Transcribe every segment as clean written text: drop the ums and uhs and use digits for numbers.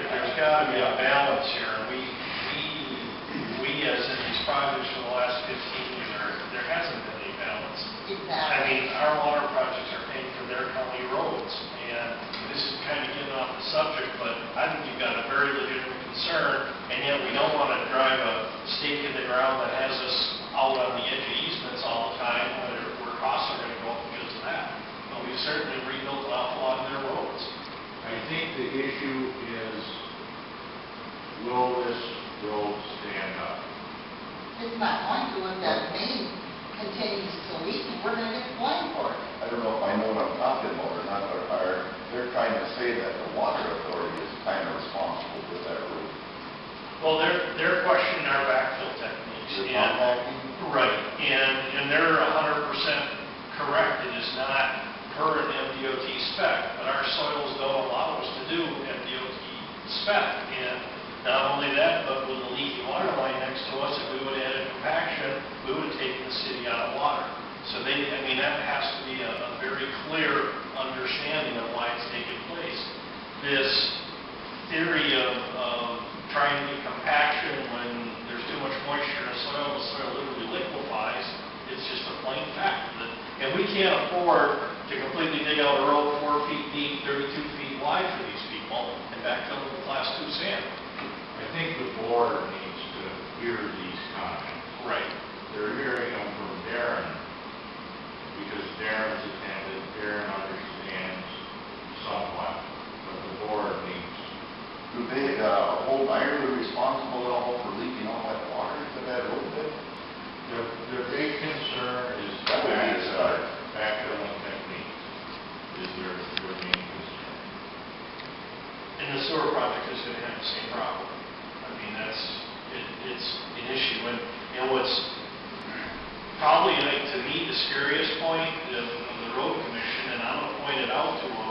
there's got to be a balance here. We as in these projects for the last 15 years, there hasn't been any balance. Exactly. I mean, our water projects are paying for their county roads, and this is kind of getting off the subject, but I think you've got a very legitimate concern, and yet we don't want to drive a stake in the ground that has us out on the edge of easements all the time where costs are going to go up because of that. But we've certainly rebuilt an awful lot of their roads. I think the issue is, will this road stand up? It's not going to if that main continues to leak, and we're going to get blamed for it. I don't know if I know what I'm talking about or not, but they're trying to say that the water authority is kind of responsible for that road. Well, they're questioning our backfill techniques. They're compacting? Right, and they're 100% correct. It is not per an MDOT spec, but our soils don't allow us to do MDOT spec. And not only that, but with the leaky water line next to us, if we would have added compaction, we would have taken the city out of water. So that has to be a very clear understanding of why it's taking place. This theory of trying to get compaction when there's too much moisture in the soil literally liquefies. It's just a plain fact. And we can't afford to completely dig out a road 4 feet deep, 32 feet wide for these people and backfill them with class 2 sand. I think the board needs to hear these comments. Right. They're hearing them from Darren, because Darren's attended, Darren understands somewhat, but the board needs. Do they hold Ironwood responsible at all for leaking all that water into that road bed? Their big concern is That would be a start. backfilling technique is their main concern. And the sewer project is going to have the same problem. I mean, it's an issue. And what's probably, to me, the scariest point of the road commission, and I'm going to point it out to them,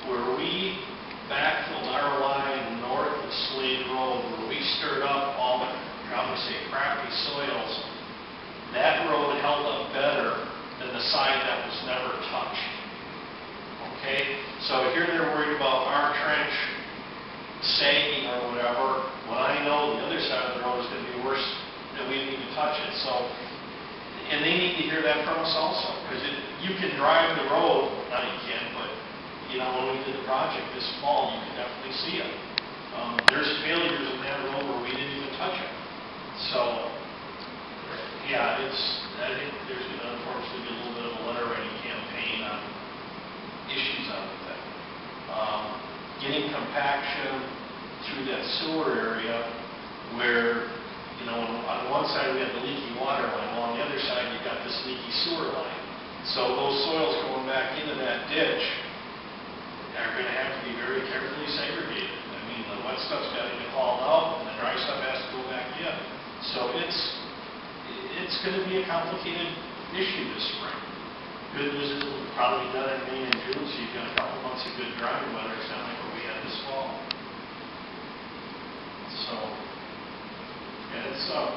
where we backfilled our line north of Slade Road, where we stirred up all the, I'm going to say, crappy soils, that road held up better than the side that was never touched. Okay? So here they're worried about our trench sagging or whatever, when I know the other side of the road is going to be worse than we didn't even touch it. So, and they need to hear that from us also, because you can drive the road, not you can, but when we did the project this fall, you can definitely see it. There's failures in that road where we didn't even touch it. So, yeah, I think there's going to unfortunately be a little bit of a letter writing campaign on issues on the thing. Getting compaction through that sewer area where, on one side we have the leaky water line, while on the other side you've got this leaky sewer line. So those soils going back into that ditch are going to have to be very carefully segregated. I mean, the wet stuff's got to get hauled out, and the dry stuff has to go back in. So it's going to be a complicated issue this spring. Good news is it'll probably be done in May and June, so you've got a couple months of good drying weather. It's not like what we had this fall. So, yeah, it's there'll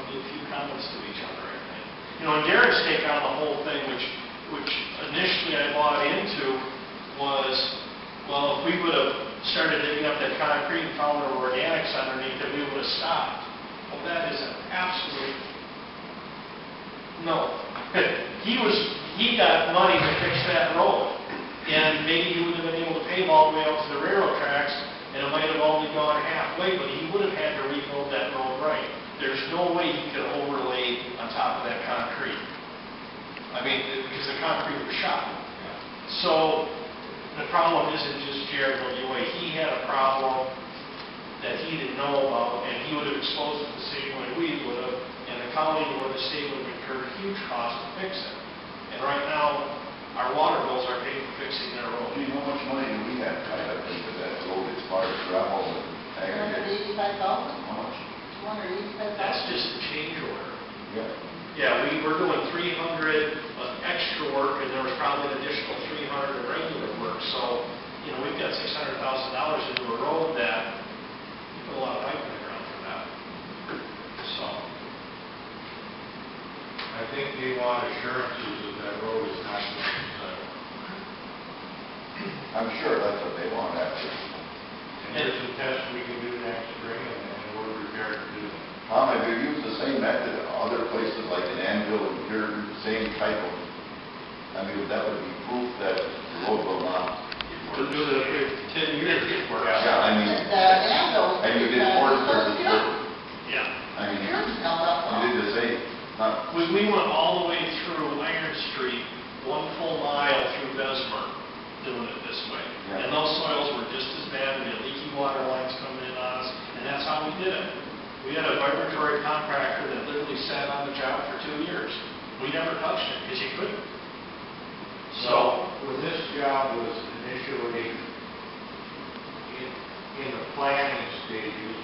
be a few comments to each other, I think. And Darren's take on the whole thing, which initially I bought into, was, well, if we would have started digging up that concrete and found there were organics underneath it, we would have stopped. Well, that is an absolute no. He got money to fix that road, and maybe he would have been able to pave all the way out to the railroad tracks, and it might have only gone halfway, but he would have had to rebuild that road right. There's no way he could overlay on top of that concrete. I mean, because the concrete was shot. So the problem isn't just Jared W.A. He had a problem that he didn't know about, and he would have exposed it the same way we would have, and the county or the state would have incurred huge costs to fix it. And right now, our water bills are paid for fixing their road. Do you know how much money do we have tied up into that road as far as gravel and aggregate? $285,000? How much? $285,000? That's just a change order. Yeah. Yeah, we were doing 300 of extra work, and there was probably an additional 300 of regular work. So, we've got $600,000 into a road that we put a lot of pipe in the ground for that. So, I think they want assurances that that road is not going to settle. I'm sure that's what they want after. And there's some tests we can do next spring, and we're prepared to do them. Tom, have you used the same method at other places like in Anvil and here, same type of, I mean, that would be proof that the road will not. We're doing it every 10 years. It works. Yeah, I mean, and you did work for the, Yeah. I mean, Yours is held up well. you did the same, not, We went all the way through Iron Street, 1 full mile through Bessemer, doing it this way. Yeah. And those soils were just as bad, we had leaky water lines coming in on us, and that's how we did it. We had a vibratory contractor that literally sat on the job for 2 years. We never touched it, because you couldn't. So, when this job was initially in the planning stages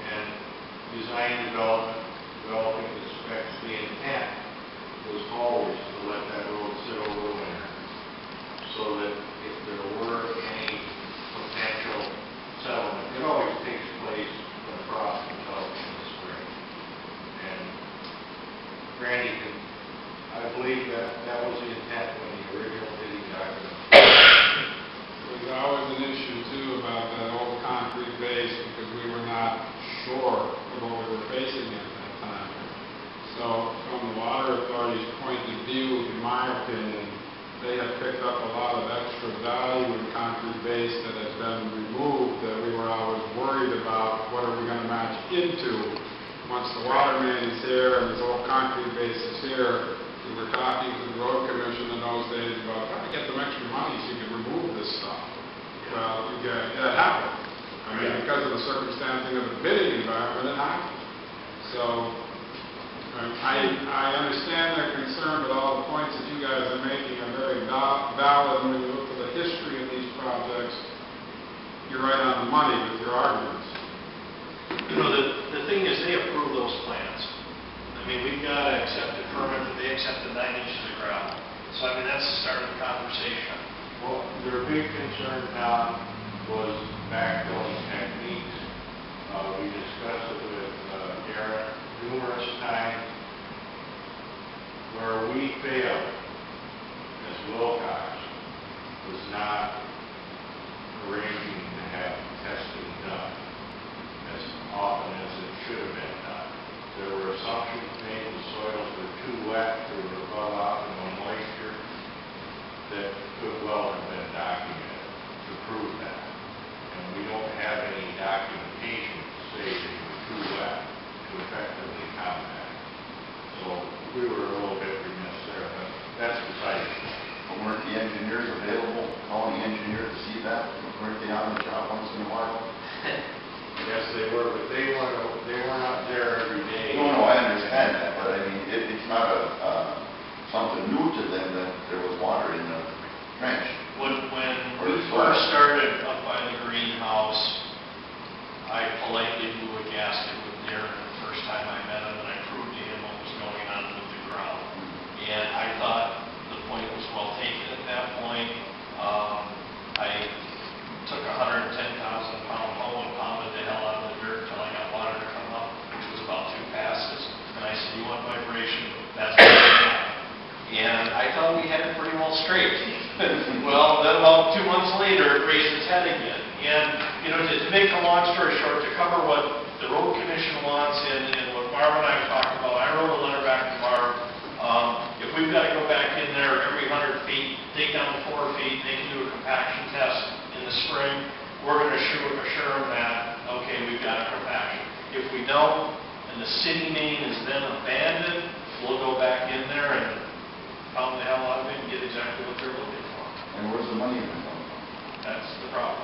and design development, developing the specs, the intent was always to let that road sit over the winter, so that if there were any potential settlement, it always takes place when frost develops in the spring. And Randy can, I believe that was the intent when the original bidding document. There was always an issue too about that old concrete base because we were not sure of what we were facing at that time. So from the water authority's point of view, in my opinion, they have picked up a lot of extra value in concrete base that has been removed that we were always worried about what are we going to match into. Once the water main is here and this old concrete base is here, we were talking to the road commission in those days about trying to get some extra money so you could remove this stuff. Well, that happened. I mean, because of the circumstancing of the bidding environment, it happened. So, I understand their concern, but all the points that you guys are making are very valid. When you look at the history of these projects, you're right on the money with your arguments. You know, the thing is, they approve those plans. I mean, we've got to accept a permit, that they accepted 9 inches of gravel. So, I mean, that's the start of the conversation. Well, their big concern, Tom, was backfilling techniques. We discussed it with Garrett numerous times. Where we failed as Wilcox was not arranging to have testing done as often as it should have been done. There were assumptions made the soils were too wet, they were above optimum moisture, that could well have been documented to prove that. And we don't have any documentation to say that you were too wet to effectively combat. So we were a little bit remiss there, but that's beside the point. but weren't the engineers available, calling the engineer to see that? Weren't they on the job once in a while? Yes, they were, but they weren't out there every day. No, I understand that, but I mean, it's not something new to them that there was water in the trench. When we first started up by the greenhouse, I politely blew a gasket with Darren the first time I met him, and I proved to him what was going on with the ground. And I thought the point was well taken at that point. I took a 110,000-pound hoe and pounded the hell out of the dirt until I got water to come up, which was about 2 passes. And I said, you want vibration? That's what I got. And I thought we had it pretty well straight. Well, then about 2 months later, it raised its head again. And, you know, to make a long story short, to cover what the road commission wants and what Barb and I have talked about, I wrote a letter back to Barb. If we've got to go back in there every 100 feet, dig down 4 feet, they can do a compaction test in the spring, we're going to assure them that, okay, we've got a compaction. If we don't, and the city main is then abandoned, we'll go back in there and pound the hell out of it and get exactly what they're looking for. And where's the money coming from? That's the problem.